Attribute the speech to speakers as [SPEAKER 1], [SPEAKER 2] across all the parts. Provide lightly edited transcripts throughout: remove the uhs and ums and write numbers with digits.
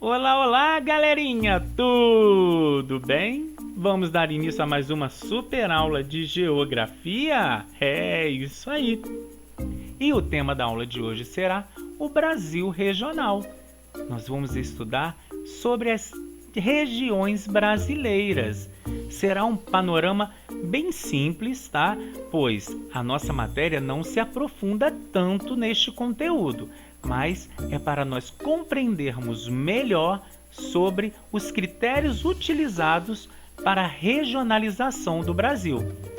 [SPEAKER 1] Olá, olá, galerinha! Tudo bem? Vamos dar início a mais uma super aula de geografia? É isso aí! E o tema da aula de hoje será o Brasil regional. Nós vamos estudar sobre as regiões brasileiras. Será um panorama bem simples, tá? Pois a nossa matéria não se aprofunda tanto neste conteúdo, mas é para nós compreendermos melhor sobre os critérios utilizados para a regionalização do Brasil.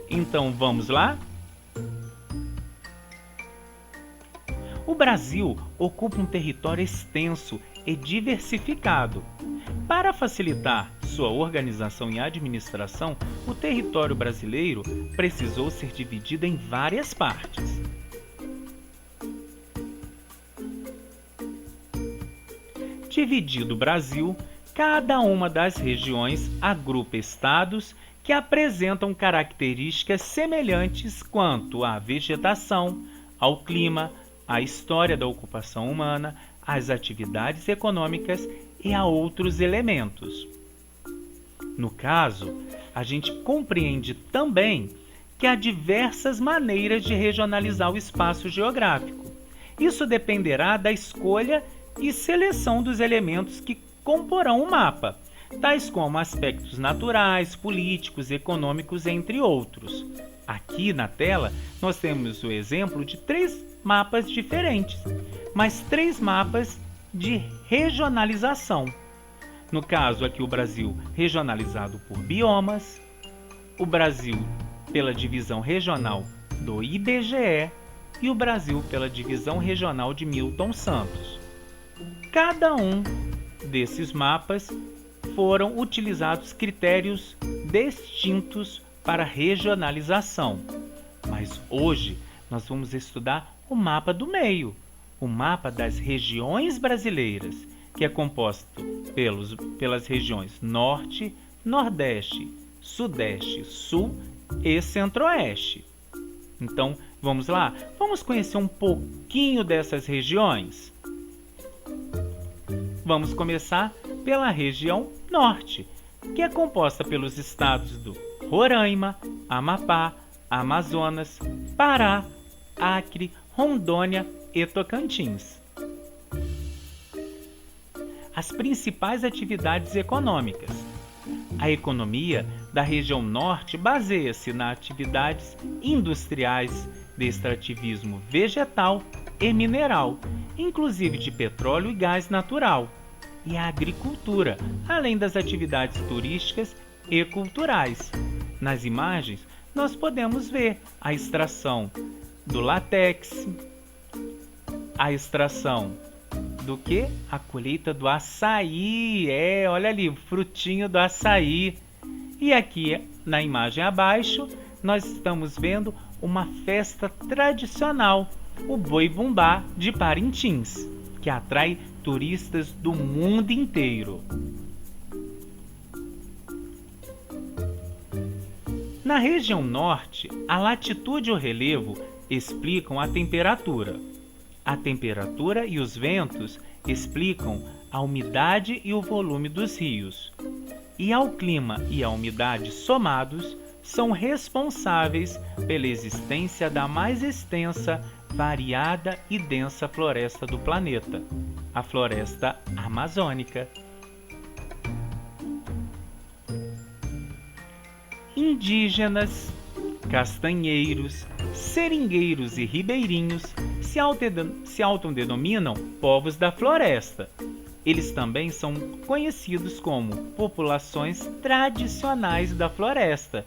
[SPEAKER 1] Então, vamos lá? O Brasil ocupa um território extenso e diversificado. Para facilitar sua organização e administração, o território brasileiro precisou ser dividido em várias partes. Dividido o Brasil, cada uma das regiões agrupa estados que apresentam características semelhantes quanto à vegetação, ao clima, à história da ocupação humana, às atividades econômicas e a outros elementos. No caso, a gente compreende também que há diversas maneiras de regionalizar o espaço geográfico. Isso dependerá da escolha e seleção dos elementos que comporão o mapa, tais como aspectos naturais, políticos, econômicos, entre outros. Aqui na tela nós temos o exemplo de 3 mapas diferentes, mas 3 mapas de regionalização. No caso aqui o Brasil regionalizado por biomas, o Brasil pela divisão regional do IBGE e o Brasil pela divisão regional de Milton Santos. Cada um desses mapas foram utilizados critérios distintos para regionalização, mas hoje nós vamos estudar o mapa do meio, o mapa das regiões brasileiras, que é composto pelas regiões Norte, Nordeste, Sudeste, Sul e Centro-Oeste. Então, vamos lá? Vamos conhecer um pouquinho dessas regiões? Vamos começar pela região Norte, que é composta pelos estados do Roraima, Amapá, Amazonas, Pará, Acre, Rondônia e Tocantins. As principais atividades econômicas. A economia da região Norte baseia-se nas atividades industriais de extrativismo vegetal e mineral, inclusive de petróleo e gás natural, e a agricultura, além das atividades turísticas e culturais. Nas imagens, nós podemos ver a extração do látex, a extração do que? A colheita do açaí. Olha ali, o frutinho do açaí. E aqui na imagem abaixo, nós estamos vendo uma festa tradicional, o Boi-Bumbá de Parintins, que atrai turistas do mundo inteiro. Na região norte, a latitude e o relevo explicam a temperatura. A temperatura e os ventos explicam a umidade e o volume dos rios. E ao clima e à umidade somados, são responsáveis pela existência da mais extensa, variada e densa floresta do planeta, a floresta amazônica. Indígenas, castanheiros, seringueiros e ribeirinhos se autodenominam povos da floresta. Eles também são conhecidos como populações tradicionais da floresta.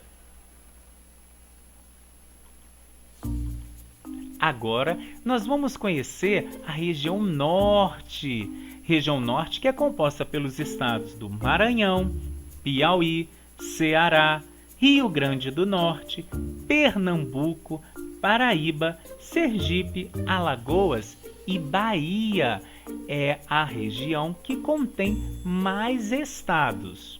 [SPEAKER 1] Agora nós vamos conhecer a região norte que é composta pelos estados do Maranhão, Piauí, Ceará, Rio Grande do Norte, Pernambuco, Paraíba, Sergipe, Alagoas e Bahia. É a região que contém mais estados.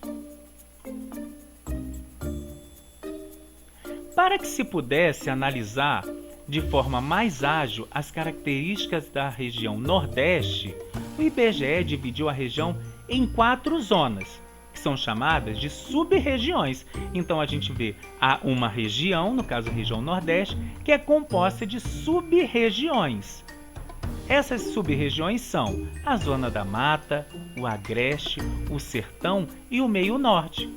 [SPEAKER 1] Para que se pudesse analisar de forma mais ágil as características da região Nordeste, o IBGE dividiu a região em 4 zonas, que são chamadas de sub-regiões. Então a gente vê uma região, no caso a região Nordeste, que é composta de sub-regiões. Essas sub-regiões são a Zona da Mata, o Agreste, o Sertão e o Meio Norte.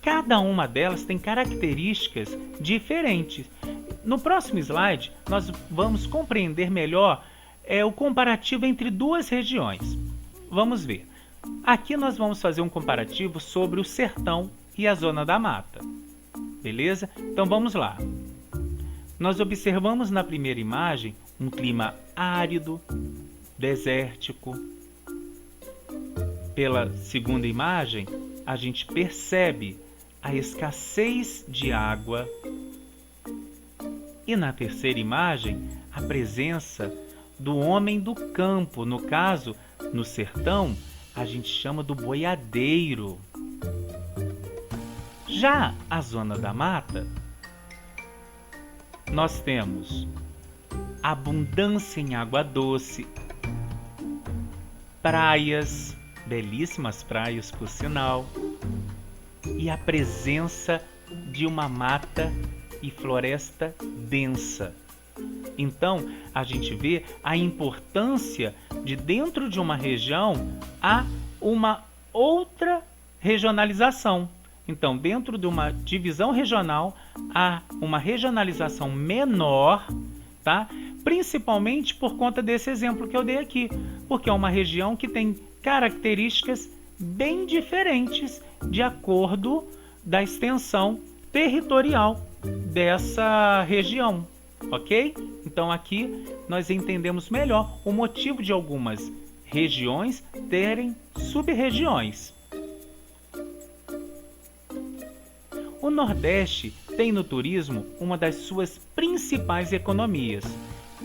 [SPEAKER 1] Cada uma delas tem características diferentes. No próximo slide, nós vamos compreender melhor o comparativo entre duas regiões. Vamos ver. Aqui nós vamos fazer um comparativo sobre o Sertão e a Zona da Mata. Beleza? Então vamos lá. Nós observamos na primeira imagem um clima árido, desértico. Pela segunda imagem, a gente percebe a escassez de água. E na terceira imagem, a presença do homem do campo. No caso, no sertão, a gente chama do boiadeiro. Já a Zona da Mata, nós temos abundância em água doce, praias, belíssimas praias por sinal, e a presença de uma mata e floresta densa. Então, a gente vê a importância de dentro de uma região há uma outra regionalização. Então, dentro de uma divisão regional, há uma regionalização menor, tá? Principalmente por conta desse exemplo que eu dei aqui, porque é uma região que tem características bem diferentes de acordo da extensão territorial dessa região, ok? Então aqui nós entendemos melhor o motivo de algumas regiões terem sub-regiões. O Nordeste tem no turismo uma das suas principais economias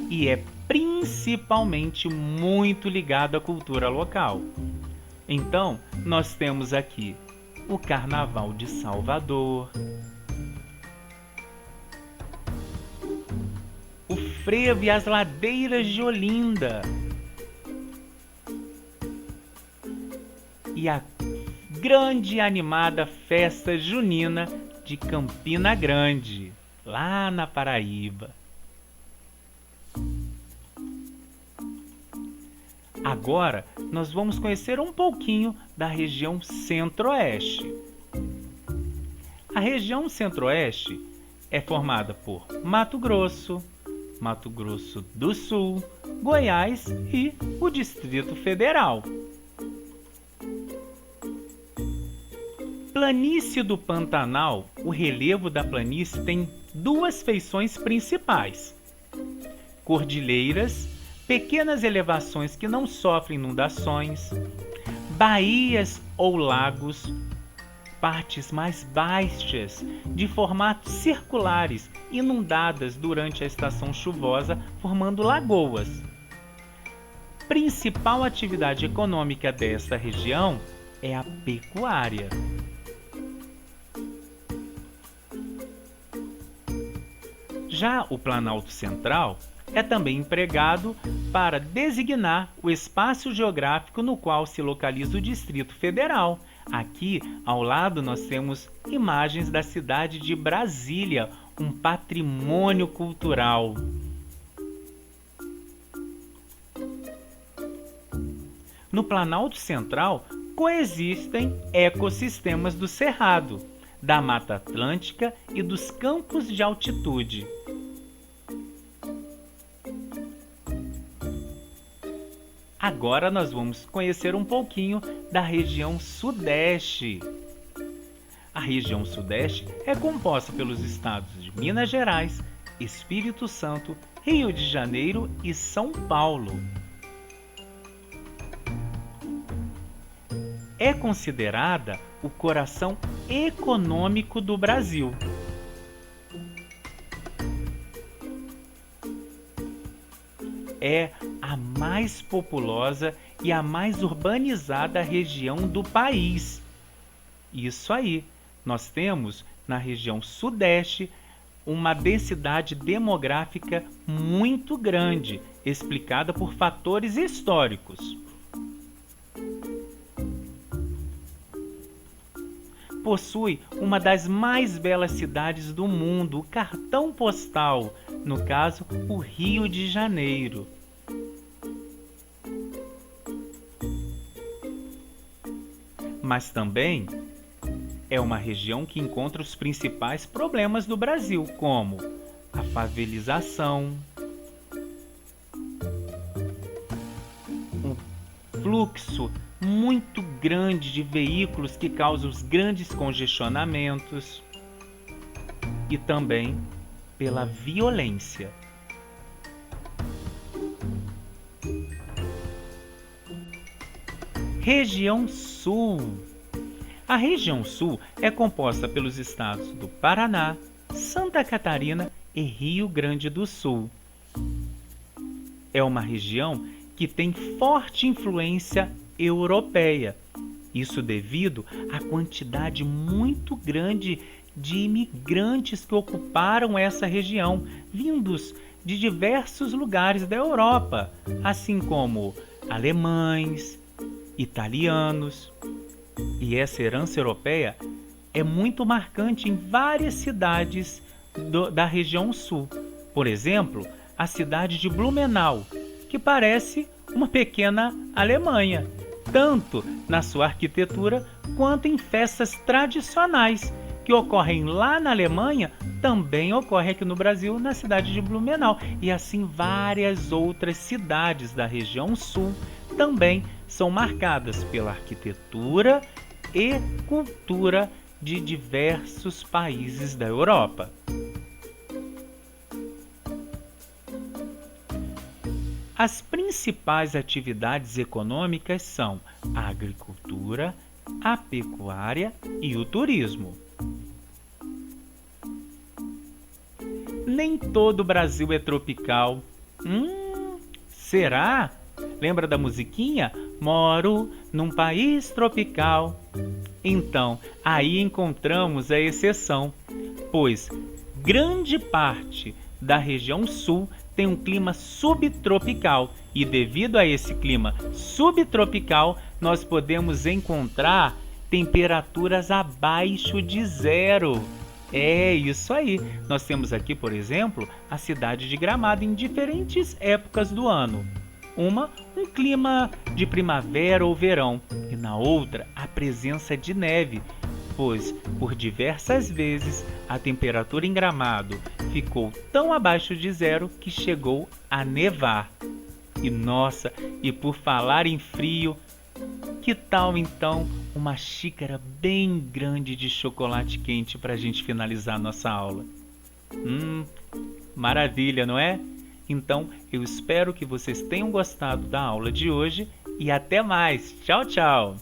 [SPEAKER 1] e é principalmente muito ligado à cultura local. Então, nós temos aqui o Carnaval de Salvador, o frevo e as ladeiras de Olinda e a grande e animada festa junina de Campina Grande, lá na Paraíba. Agora, nós vamos conhecer um pouquinho da região Centro-Oeste. A região Centro-Oeste é formada por Mato Grosso, Mato Grosso do Sul, Goiás e o Distrito Federal. Planície do Pantanal, o relevo da planície tem duas feições principais: cordilheiras, pequenas elevações que não sofrem inundações, baías ou lagos, partes mais baixas, de formatos circulares, inundadas durante a estação chuvosa, formando lagoas. Principal atividade econômica desta região é a pecuária. Já o Planalto Central é também empregado para designar o espaço geográfico no qual se localiza o Distrito Federal. Aqui, ao lado, nós temos imagens da cidade de Brasília, um patrimônio cultural. No Planalto Central, coexistem ecossistemas do Cerrado, da Mata Atlântica e dos campos de altitude. Agora nós vamos conhecer um pouquinho da região Sudeste. A região Sudeste é composta pelos estados de Minas Gerais, Espírito Santo, Rio de Janeiro e São Paulo. É considerada o coração econômico do Brasil. É a mais populosa e a mais urbanizada região do país. Isso aí, nós temos na região Sudeste uma densidade demográfica muito grande, explicada por fatores históricos. Possui uma das mais belas cidades do mundo, o cartão postal, no caso, o Rio de Janeiro. Mas também é uma região que encontra os principais problemas do Brasil, como a favelização, um fluxo muito grande de veículos que causam os grandes congestionamentos e também pela violência. Região Sul. A região Sul é composta pelos estados do Paraná, Santa Catarina e Rio Grande do Sul. É uma região que tem forte influência europeia. Isso devido à quantidade muito grande de imigrantes que ocuparam essa região, vindos de diversos lugares da Europa, assim como alemães, italianos. E essa herança europeia é muito marcante em várias cidades da região sul. Por exemplo, a cidade de Blumenau, que parece uma pequena Alemanha, tanto na sua arquitetura quanto em festas tradicionais que ocorrem lá na Alemanha, também ocorre aqui no Brasil, na cidade de Blumenau. E assim várias outras cidades da região sul também são marcadas pela arquitetura e cultura de diversos países da Europa. As principais atividades econômicas são a agricultura, a pecuária e o turismo. Nem todo o Brasil é tropical. Será? Lembra da musiquinha? Moro num país tropical. Então, aí encontramos a exceção, pois grande parte da região sul tem um clima subtropical e devido a esse clima subtropical nós podemos encontrar temperaturas abaixo de zero. É isso aí. Nós temos aqui, por exemplo, a cidade de Gramado em diferentes épocas do ano. Um clima de primavera ou verão e na outra a presença de neve, pois por diversas vezes a temperatura em Gramado ficou tão abaixo de zero que chegou a nevar. E nossa, e por falar em frio, que tal então uma xícara bem grande de chocolate quente para a gente finalizar nossa aula? Maravilha, não é? Então, eu espero que vocês tenham gostado da aula de hoje e até mais. Tchau, tchau!